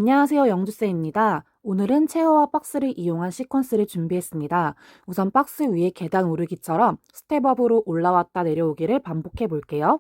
안녕하세요, 영주쌤입니다. 오늘은 체어와 박스를 이용한 시퀀스를 준비했습니다. 우선 박스 위에 계단 오르기처럼 스텝업으로 올라왔다 내려오기를 반복해 볼게요.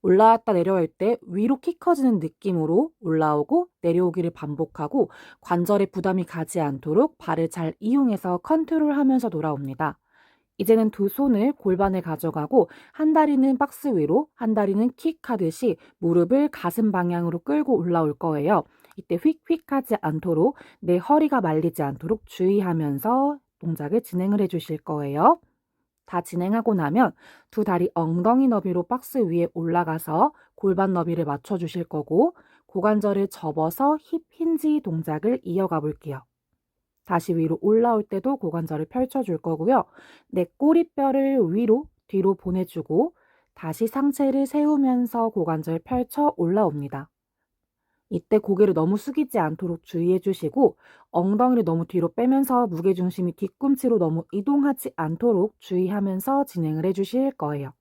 올라왔다 내려올 때 위로 키 커지는 느낌으로 올라오고 내려오기를 반복하고 관절에 부담이 가지 않도록 발을 잘 이용해서 컨트롤하면서 돌아옵니다. 이제는 두 손을 골반에 가져가고 한 다리는 박스 위로, 한 다리는 킥하듯이 무릎을 가슴 방향으로 끌고 올라올 거예요. 이때 휙휙하지 않도록 내 허리가 말리지 않도록 주의하면서 동작을 진행을 해주실 거예요. 다 진행하고 나면 두 다리 엉덩이 너비로 박스 위에 올라가서 골반 너비를 맞춰주실 거고 고관절을 접어서 힙 힌지 동작을 이어가 볼게요. 다시 위로 올라올 때도 고관절을 펼쳐줄 거고요. 내 꼬리뼈를 위로 뒤로 보내주고 다시 상체를 세우면서 고관절 펼쳐 올라옵니다. 이때 고개를 너무 숙이지 않도록 주의해 주시고 엉덩이를 너무 뒤로 빼면서 무게중심이 뒤꿈치로 너무 이동하지 않도록 주의하면서 진행을 해 주실 거예요.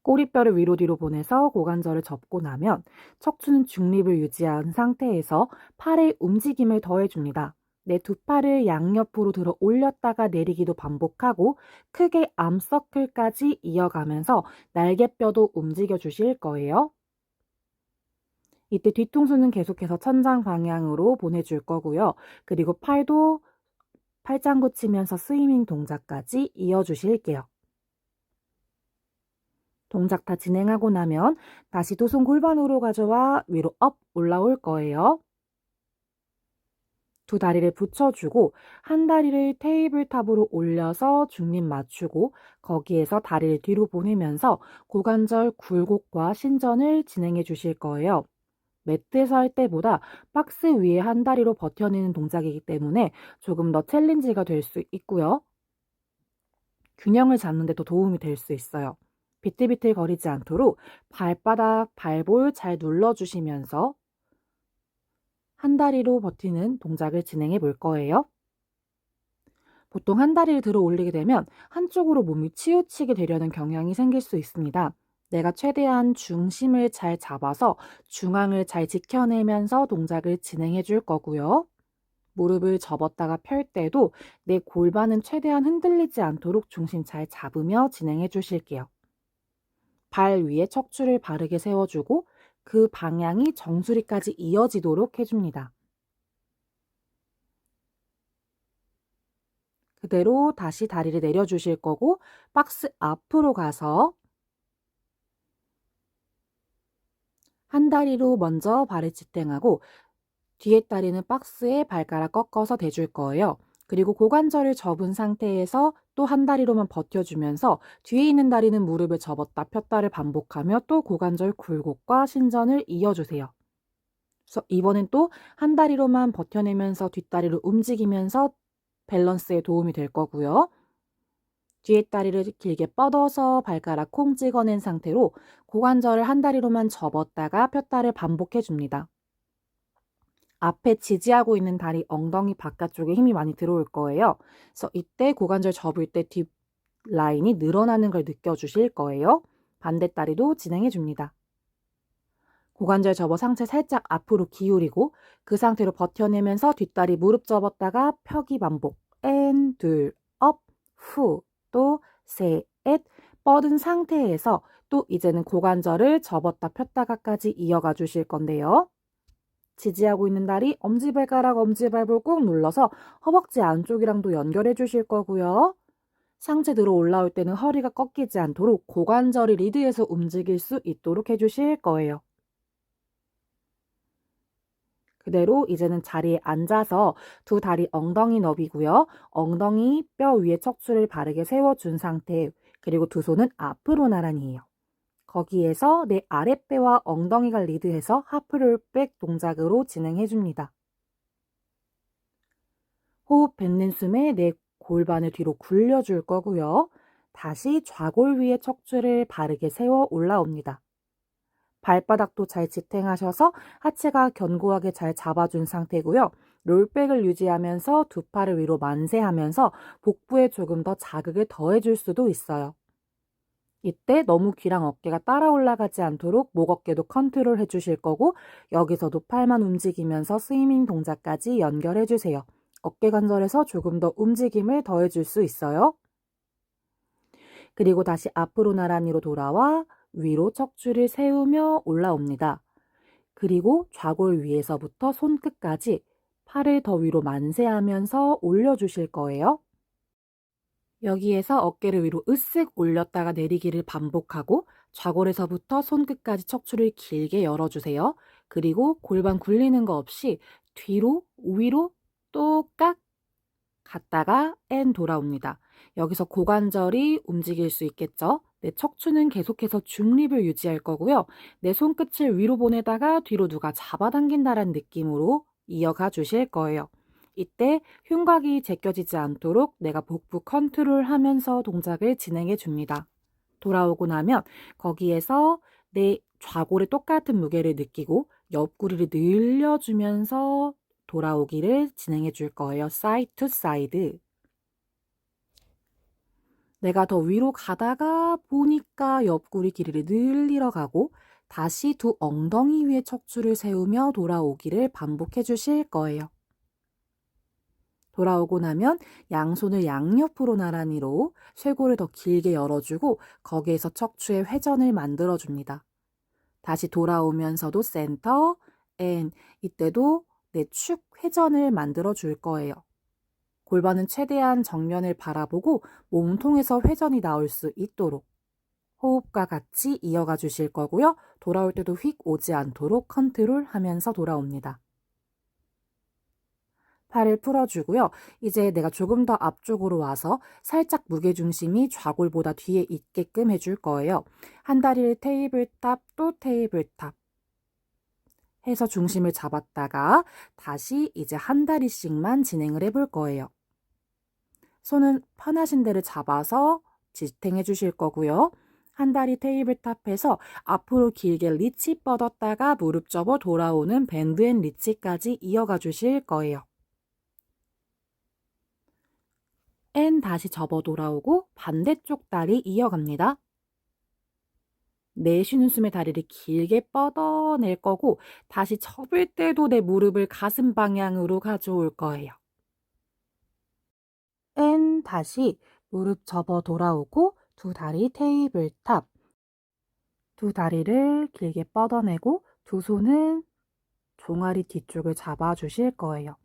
꼬리뼈를 위로 뒤로 보내서 고관절을 접고 나면 척추는 중립을 유지한 상태에서 팔의 움직임을 더해줍니다. 내 두 팔을 양옆으로 들어 올렸다가 내리기도 반복하고 크게 암서클까지 이어가면서 날개뼈도 움직여 주실 거예요. 이때 뒤통수는 계속해서 천장 방향으로 보내줄 거고요. 그리고 팔도 팔짱구 치면서 스위밍 동작까지 이어주실게요. 동작 다 진행하고 나면 다시 두 손 골반으로 가져와 위로 업 올라올 거예요. 두 다리를 붙여주고 한 다리를 테이블탑으로 올려서 중립 맞추고 거기에서 다리를 뒤로 보내면서 고관절 굴곡과 신전을 진행해 주실 거예요. 매트에서 할 때보다 박스 위에 한 다리로 버텨내는 동작이기 때문에 조금 더 챌린지가 될 수 있고요. 균형을 잡는 데 도 도움이 될 수 있어요. 비틀비틀 거리지 않도록 발바닥, 발볼 잘 눌러주시면서 한 다리로 버티는 동작을 진행해 볼 거예요. 보통 한 다리를 들어 올리게 되면 한쪽으로 몸이 치우치게 되려는 경향이 생길 수 있습니다. 내가 최대한 중심을 잘 잡아서 중앙을 잘 지켜내면서 동작을 진행해 줄 거고요. 무릎을 접었다가 펼 때도 내 골반은 최대한 흔들리지 않도록 중심 잘 잡으며 진행해 주실게요. 발 위에 척추를 바르게 세워주고 그 방향이 정수리까지 이어지도록 해줍니다. 그대로 다시 다리를 내려주실 거고 박스 앞으로 가서 한 다리로 먼저 발을 지탱하고 뒤에 다리는 박스에 발가락 꺾어서 대줄 거예요. 그리고 고관절을 접은 상태에서 또 한 다리로만 버텨주면서 뒤에 있는 다리는 무릎을 접었다 폈다를 반복하며 또 고관절 굴곡과 신전을 이어주세요. 그래서 이번엔 또 한 다리로만 버텨내면서 뒷다리를 움직이면서 밸런스에 도움이 될 거고요. 뒤에 다리를 길게 뻗어서 발가락 콩 찍어낸 상태로 고관절을 한 다리로만 접었다가 폈다를 반복해 줍니다. 앞에 지지하고 있는 다리 엉덩이 바깥쪽에 힘이 많이 들어올 거예요. 그래서 이때 고관절 접을 때 뒷 라인이 늘어나는 걸 느껴주실 거예요. 반대 다리도 진행해 줍니다. 고관절 접어 상체 살짝 앞으로 기울이고 그 상태로 버텨내면서 뒷다리 무릎 접었다가 펴기 반복. 앤, 둘, 업, 후, 또 셋, 뻗은 상태에서 또 이제는 고관절을 접었다 폈다가까지 이어가 주실 건데요. 지지하고 있는 다리 엄지발가락 엄지발볼 꾹 눌러서 허벅지 안쪽이랑도 연결해 주실 거고요. 상체 들어 올라올 때는 허리가 꺾이지 않도록 고관절이 리드해서 움직일 수 있도록 해주실 거예요. 그대로 이제는 자리에 앉아서 두 다리 엉덩이 너비고요. 엉덩이 뼈 위에 척추를 바르게 세워준 상태 그리고 두 손은 앞으로 나란히 해요. 거기에서 내 아랫배와 엉덩이가 리드해서 하프롤백 동작으로 진행해줍니다. 호흡 뱉는 숨에 내 골반을 뒤로 굴려줄 거고요. 다시 좌골 위에 척추를 바르게 세워 올라옵니다. 발바닥도 잘 지탱하셔서 하체가 견고하게 잘 잡아준 상태고요. 롤백을 유지하면서 두 팔을 위로 만세하면서 복부에 조금 더 자극을 더해줄 수도 있어요. 이때 너무 귀랑 어깨가 따라 올라가지 않도록 목 어깨도 컨트롤 해주실 거고 여기서도 팔만 움직이면서 스위밍 동작까지 연결해 주세요. 어깨 관절에서 조금 더 움직임을 더해줄 수 있어요. 그리고 다시 앞으로 나란히로 돌아와 위로 척추를 세우며 올라옵니다. 그리고 좌골 위에서부터 손끝까지 팔을 더 위로 만세하면서 올려주실 거예요. 여기에서 어깨를 위로 으쓱 올렸다가 내리기를 반복하고 좌골에서부터 손끝까지 척추를 길게 열어주세요. 그리고 골반 굴리는 거 없이 뒤로, 위로 또 깍 갔다가 앤 돌아옵니다. 여기서 고관절이 움직일 수 있겠죠? 내 척추는 계속해서 중립을 유지할 거고요. 내 손끝을 위로 보내다가 뒤로 누가 잡아당긴다는 느낌으로 이어가 주실 거예요. 이때 흉곽이 제껴지지 않도록 내가 복부 컨트롤하면서 동작을 진행해 줍니다. 돌아오고 나면 거기에서 내 좌골에 똑같은 무게를 느끼고 옆구리를 늘려주면서 돌아오기를 진행해 줄 거예요. 사이드 투 사이드. 내가 더 위로 가다가 보니까 옆구리 길이를 늘리러 가고 다시 두 엉덩이 위에 척추를 세우며 돌아오기를 반복해 주실 거예요. 돌아오고 나면 양손을 양옆으로 나란히로 쇄골을 더 길게 열어주고 거기에서 척추의 회전을 만들어줍니다. 다시 돌아오면서도 센터, 앤 이때도 내 축 회전을 만들어 줄 거예요. 골반은 최대한 정면을 바라보고 몸통에서 회전이 나올 수 있도록 호흡과 같이 이어가 주실 거고요. 돌아올 때도 휙 오지 않도록 컨트롤하면서 돌아옵니다. 팔을 풀어주고요. 이제 내가 조금 더 앞쪽으로 와서 살짝 무게중심이 좌골보다 뒤에 있게끔 해줄 거예요. 한 다리를 테이블탑 또 테이블탑 해서 중심을 잡았다가 다시 이제 한 다리씩만 진행을 해볼 거예요. 손은 편하신 데를 잡아서 지탱해 주실 거고요. 한 다리 테이블탑에서 앞으로 길게 리치 뻗었다가 무릎 접어 돌아오는 밴드 앤 리치까지 이어가 주실 거예요. 앤 다시 접어 돌아오고 반대쪽 다리 이어갑니다. 내쉬는 숨에 다리를 길게 뻗어낼 거고 다시 접을 때도 내 무릎을 가슴 방향으로 가져올 거예요. 앤 다시 무릎 접어 돌아오고 두 다리 테이블탑. 두 다리를 길게 뻗어내고 두 손은 종아리 뒤쪽을 잡아주실 거예요.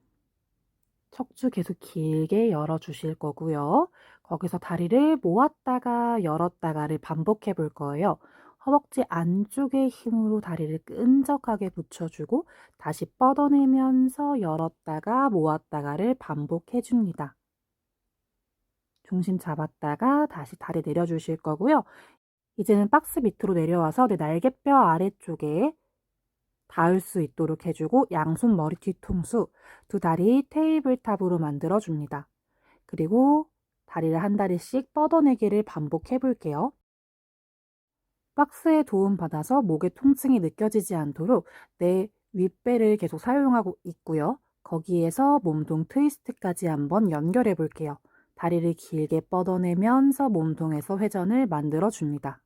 척추 계속 길게 열어주실 거고요. 거기서 다리를 모았다가 열었다가를 반복해 볼 거예요. 허벅지 안쪽의 힘으로 다리를 끈적하게 붙여주고 다시 뻗어내면서 열었다가 모았다가를 반복해 줍니다. 중심 잡았다가 다시 다리 내려주실 거고요. 이제는 박스 밑으로 내려와서 내 날개뼈 아래쪽에 닿을 수 있도록 해주고 양손 머리 뒤통수 두 다리 테이블탑으로 만들어줍니다. 그리고 다리를 한 다리씩 뻗어내기를 반복해 볼게요. 박스의 도움 받아서 목의 통증이 느껴지지 않도록 내 윗배를 계속 사용하고 있고요. 거기에서 몸통 트위스트까지 한번 연결해 볼게요. 다리를 길게 뻗어내면서 몸통에서 회전을 만들어 줍니다.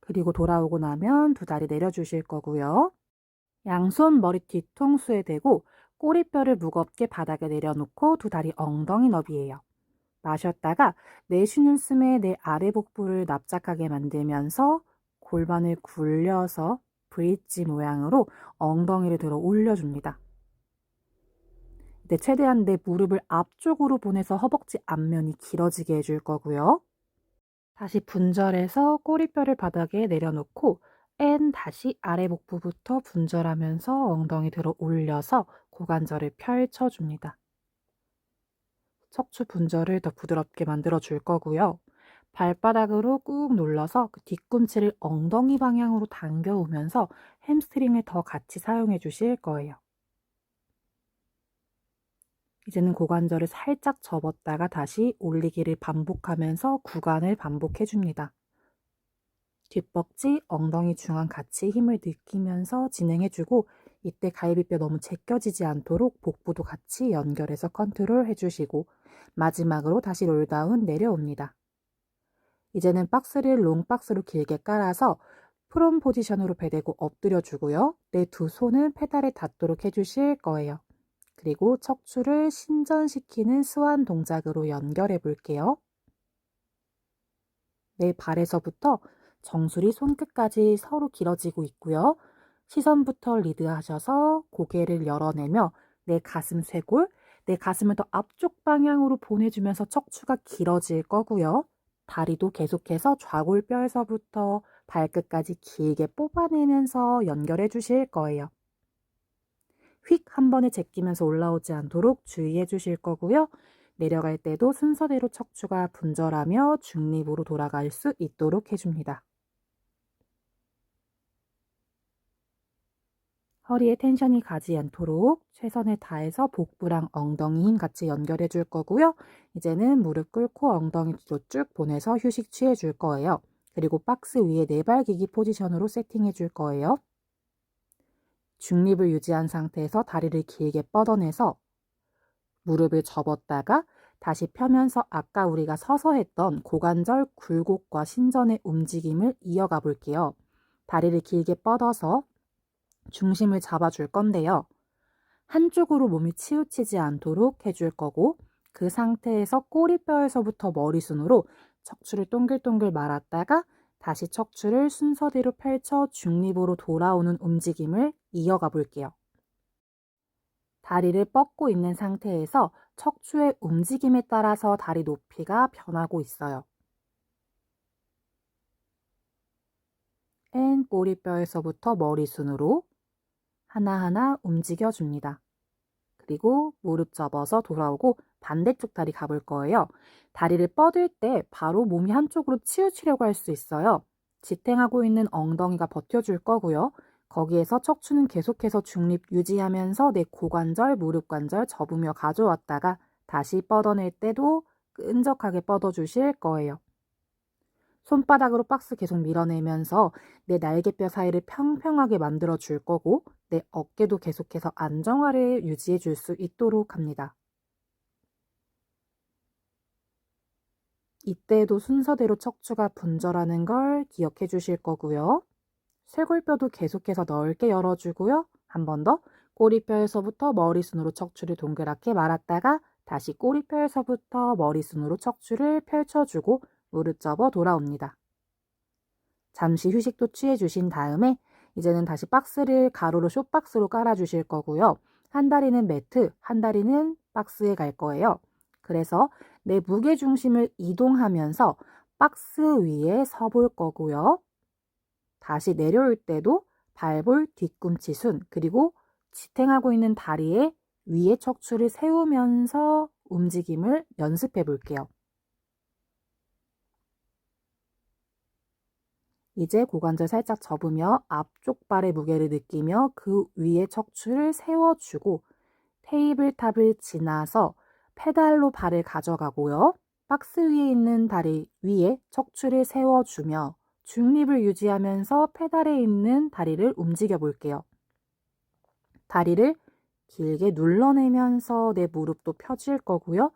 그리고 돌아오고 나면 두 다리 내려주실 거고요. 양손 머리 뒤통수에 대고 꼬리뼈를 무겁게 바닥에 내려놓고 두 다리 엉덩이 너비예요. 마셨다가 내쉬는 숨에 내 아래 복부를 납작하게 만들면서 골반을 굴려서 브릿지 모양으로 엉덩이를 들어 올려줍니다. 이때 최대한 내 무릎을 앞쪽으로 보내서 허벅지 앞면이 길어지게 해줄 거고요. 다시 분절해서 꼬리뼈를 바닥에 내려놓고 앤 다시 아래 복부부터 분절하면서 엉덩이 들어 올려서 고관절을 펼쳐줍니다. 척추 분절을 더 부드럽게 만들어 줄 거고요. 발바닥으로 꾹 눌러서 그 뒤꿈치를 엉덩이 방향으로 당겨오면서 햄스트링을 더 같이 사용해 주실 거예요. 이제는 고관절을 살짝 접었다가 다시 올리기를 반복하면서 구간을 반복해 줍니다. 뒷벅지, 엉덩이 중앙 같이 힘을 느끼면서 진행해 주고 이때 갈비뼈 너무 제껴지지 않도록 복부도 같이 연결해서 컨트롤 해주시고 마지막으로 다시 롤다운 내려옵니다. 이제는 박스를 롱박스로 길게 깔아서 프롬 포지션으로 배대고 엎드려 주고요. 내 두 손은 페달에 닿도록 해주실 거예요. 그리고 척추를 신전시키는 스완 동작으로 연결해 볼게요. 내 발에서부터 정수리 손끝까지 서로 길어지고 있고요. 시선부터 리드하셔서 고개를 열어내며 내 가슴 쇄골, 내 가슴을 더 앞쪽 방향으로 보내주면서 척추가 길어질 거고요. 다리도 계속해서 좌골뼈에서부터 발끝까지 길게 뽑아내면서 연결해 주실 거예요. 휙 한 번에 제끼면서 올라오지 않도록 주의해 주실 거고요. 내려갈 때도 순서대로 척추가 분절하며 중립으로 돌아갈 수 있도록 해줍니다. 허리에 텐션이 가지 않도록 최선을 다해서 복부랑 엉덩이 힘 같이 연결해 줄 거고요. 이제는 무릎 꿇고 엉덩이 뒤로 쭉 보내서 휴식 취해 줄 거예요. 그리고 박스 위에 네발기기 포지션으로 세팅해 줄 거예요. 중립을 유지한 상태에서 다리를 길게 뻗어내서 무릎을 접었다가 다시 펴면서 아까 우리가 서서 했던 고관절 굴곡과 신전의 움직임을 이어가 볼게요. 다리를 길게 뻗어서 중심을 잡아줄 건데요. 한쪽으로 몸이 치우치지 않도록 해줄 거고 그 상태에서 꼬리뼈에서부터 머리순으로 척추를 동글동글 말았다가 다시 척추를 순서대로 펼쳐 중립으로 돌아오는 움직임을 이어가 볼게요. 다리를 뻗고 있는 상태에서 척추의 움직임에 따라서 다리 높이가 변하고 있어요. 꼬리뼈에서부터 머리순으로 하나하나 움직여줍니다. 그리고 무릎 접어서 돌아오고 반대쪽 다리 가볼 거예요. 다리를 뻗을 때 바로 몸이 한쪽으로 치우치려고 할 수 있어요. 지탱하고 있는 엉덩이가 버텨줄 거고요. 거기에서 척추는 계속해서 중립 유지하면서 내 고관절, 무릎 관절 접으며 가져왔다가 다시 뻗어낼 때도 끈적하게 뻗어주실 거예요. 손바닥으로 박스 계속 밀어내면서 내 날개뼈 사이를 평평하게 만들어 줄 거고 내 어깨도 계속해서 안정화를 유지해 줄 수 있도록 합니다. 이때도 순서대로 척추가 분절하는 걸 기억해 주실 거고요. 쇄골뼈도 계속해서 넓게 열어주고요. 한 번 더 꼬리뼈에서부터 머리순으로 척추를 동그랗게 말았다가 다시 꼬리뼈에서부터 머리순으로 척추를 펼쳐주고 무릎 접어 돌아옵니다. 잠시 휴식도 취해 주신 다음에 이제는 다시 박스를 가로로 숏박스로 깔아 주실 거고요. 한 다리는 매트, 한 다리는 박스에 갈 거예요. 그래서 내 무게중심을 이동하면서 박스 위에 서볼 거고요. 다시 내려올 때도 발볼 뒤꿈치 순 그리고 지탱하고 있는 다리에 위에 척추를 세우면서 움직임을 연습해 볼게요. 이제 고관절 살짝 접으며 앞쪽 발의 무게를 느끼며 그 위에 척추를 세워주고 테이블탑을 지나서 페달로 발을 가져가고요. 박스 위에 있는 다리 위에 척추를 세워주며 중립을 유지하면서 페달에 있는 다리를 움직여 볼게요. 다리를 길게 눌러내면서 내 무릎도 펴질 거고요.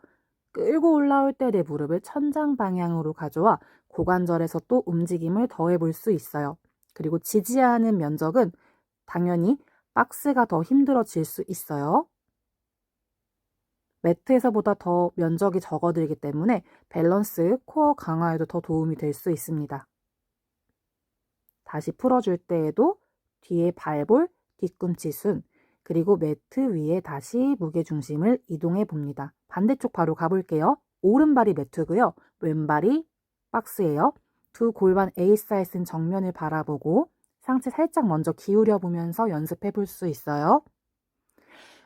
끌고 올라올 때 내 무릎을 천장 방향으로 가져와 고관절에서 또 움직임을 더해 볼 수 있어요. 그리고 지지하는 면적은 당연히 박스가 더 힘들어질 수 있어요. 매트에서보다 더 면적이 적어들기 때문에 밸런스, 코어 강화에도 더 도움이 될 수 있습니다. 다시 풀어줄 때에도 뒤에 발볼, 뒤꿈치 순, 그리고 매트 위에 다시 무게중심을 이동해 봅니다. 반대쪽 바로 가볼게요. 오른발이 매트고요. 왼발이 박스예요. 두 골반 A 사이즈는 정면을 바라보고 상체 살짝 먼저 기울여 보면서 연습해 볼 수 있어요.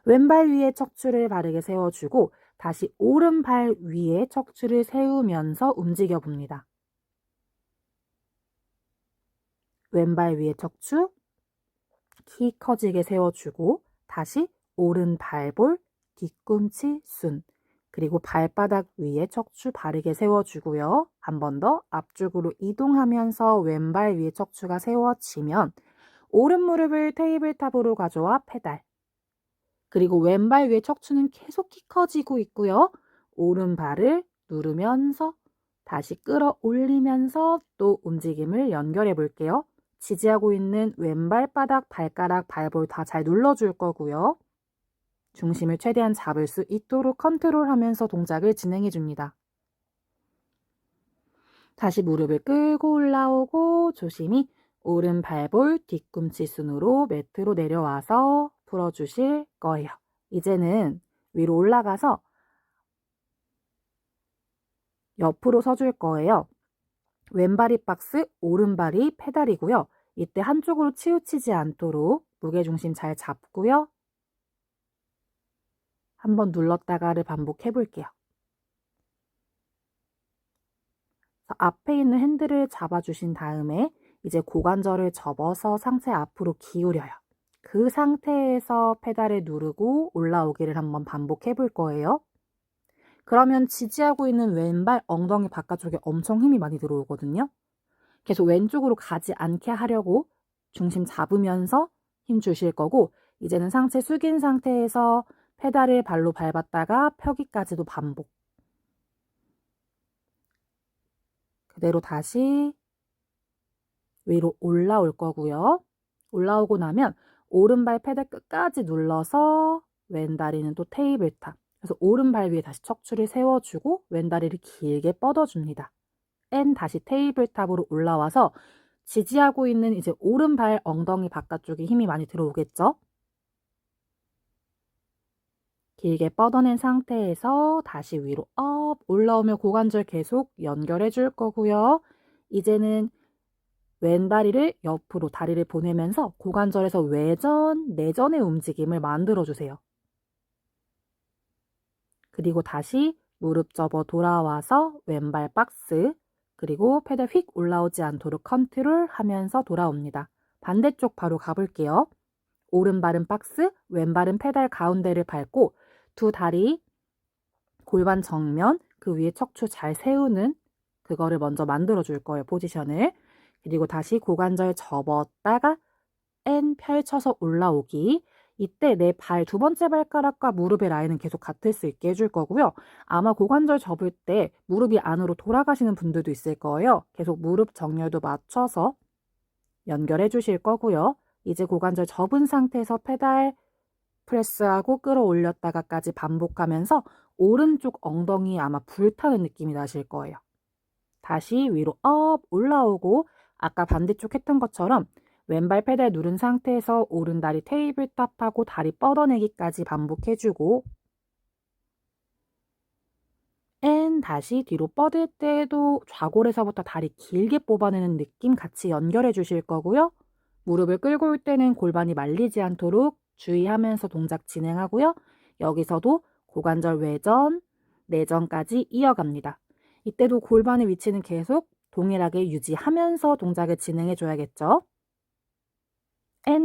왼발 위에 척추를 바르게 세워주고 다시 오른발 위에 척추를 세우면서 움직여 봅니다. 왼발 위에 척추 키 커지게 세워주고 다시 오른 발볼, 뒤꿈치 순, 그리고 발바닥 위에 척추 바르게 세워주고요. 한 번 더 앞쪽으로 이동하면서 왼발 위에 척추가 세워지면 오른 무릎을 테이블탑으로 가져와 페달. 그리고 왼발 위에 척추는 계속 키 커지고 있고요. 오른발을 누르면서 다시 끌어올리면서 또 움직임을 연결해 볼게요. 지지하고 있는 왼발바닥, 발가락, 발볼 다 잘 눌러줄 거고요. 중심을 최대한 잡을 수 있도록 컨트롤하면서 동작을 진행해 줍니다. 다시 무릎을 끌고 올라오고 조심히 오른 발볼 뒤꿈치 순으로 매트로 내려와서 풀어주실 거예요. 이제는 위로 올라가서 옆으로 서줄 거예요. 왼발이 박스, 오른발이 페달이고요. 이때 한쪽으로 치우치지 않도록 무게중심 잘 잡고요. 한번 눌렀다가를 반복해 볼게요. 앞에 있는 핸들을 잡아주신 다음에 이제 고관절을 접어서 상체 앞으로 기울여요. 그 상태에서 페달을 누르고 올라오기를 한번 반복해 볼 거예요. 그러면 지지하고 있는 왼발 엉덩이 바깥쪽에 엄청 힘이 많이 들어오거든요. 계속 왼쪽으로 가지 않게 하려고 중심 잡으면서 힘 주실 거고, 이제는 상체 숙인 상태에서 페달을 발로 밟았다가 펴기까지도 반복. 그대로 다시 위로 올라올 거고요. 올라오고 나면 오른발 페달 끝까지 눌러서 왼다리는 또 테이블탑. 그래서 오른발 위에 다시 척추를 세워주고 왼다리를 길게 뻗어줍니다. 다시 테이블탑으로 올라와서 지지하고 있는 이제 오른발 엉덩이 바깥쪽에 힘이 많이 들어오겠죠? 길게 뻗어낸 상태에서 다시 위로 업 올라오며 고관절 계속 연결해 줄 거고요. 이제는 왼다리를 옆으로 다리를 보내면서 고관절에서 외전, 내전의 움직임을 만들어 주세요. 그리고 다시 무릎 접어 돌아와서 왼발 박스, 그리고 페달 휙 올라오지 않도록 컨트롤하면서 돌아옵니다. 반대쪽 바로 가볼게요. 오른발은 박스, 왼발은 페달 가운데를 밟고 두 다리 골반 정면, 그 위에 척추 잘 세우는 그거를 먼저 만들어 줄 거예요, 포지션을. 그리고 다시 고관절 접었다가 펼쳐서 올라오기. 이때 내 발 두 번째 발가락과 무릎의 라인은 계속 같을 수 있게 해줄 거고요. 아마 고관절 접을 때 무릎이 안으로 돌아가시는 분들도 있을 거예요. 계속 무릎 정렬도 맞춰서 연결해 주실 거고요. 이제 고관절 접은 상태에서 페달 프레스하고 끌어올렸다가까지 반복하면서 오른쪽 엉덩이 아마 불타는 느낌이 나실 거예요. 다시 위로 업 올라오고 아까 반대쪽 했던 것처럼 왼발 페달 누른 상태에서 오른다리 테이블탑하고 다리 뻗어내기까지 반복해주고 다시 뒤로 뻗을 때도 좌골에서부터 다리 길게 뽑아내는 느낌 같이 연결해 주실 거고요. 무릎을 끌고 올 때는 골반이 말리지 않도록 주의하면서 동작 진행하고요. 여기서도 고관절 외전, 내전까지 이어갑니다. 이때도 골반의 위치는 계속 동일하게 유지하면서 동작을 진행해 줘야겠죠.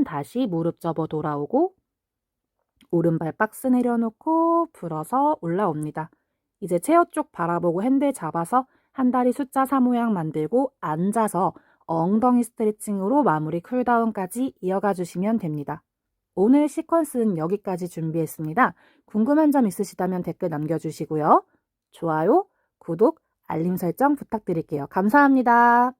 다시 무릎 접어 돌아오고 오른발 박스 내려놓고 풀어서 올라옵니다. 이제 체어 쪽 바라보고 핸들 잡아서 한 다리 숫자 4 모양 만들고 앉아서 엉덩이 스트레칭으로 마무리 쿨다운까지 이어가 주시면 됩니다. 오늘 시퀀스는 여기까지 준비했습니다. 궁금한 점 있으시다면 댓글 남겨주시고요. 좋아요, 구독, 알림 설정 부탁드릴게요. 감사합니다.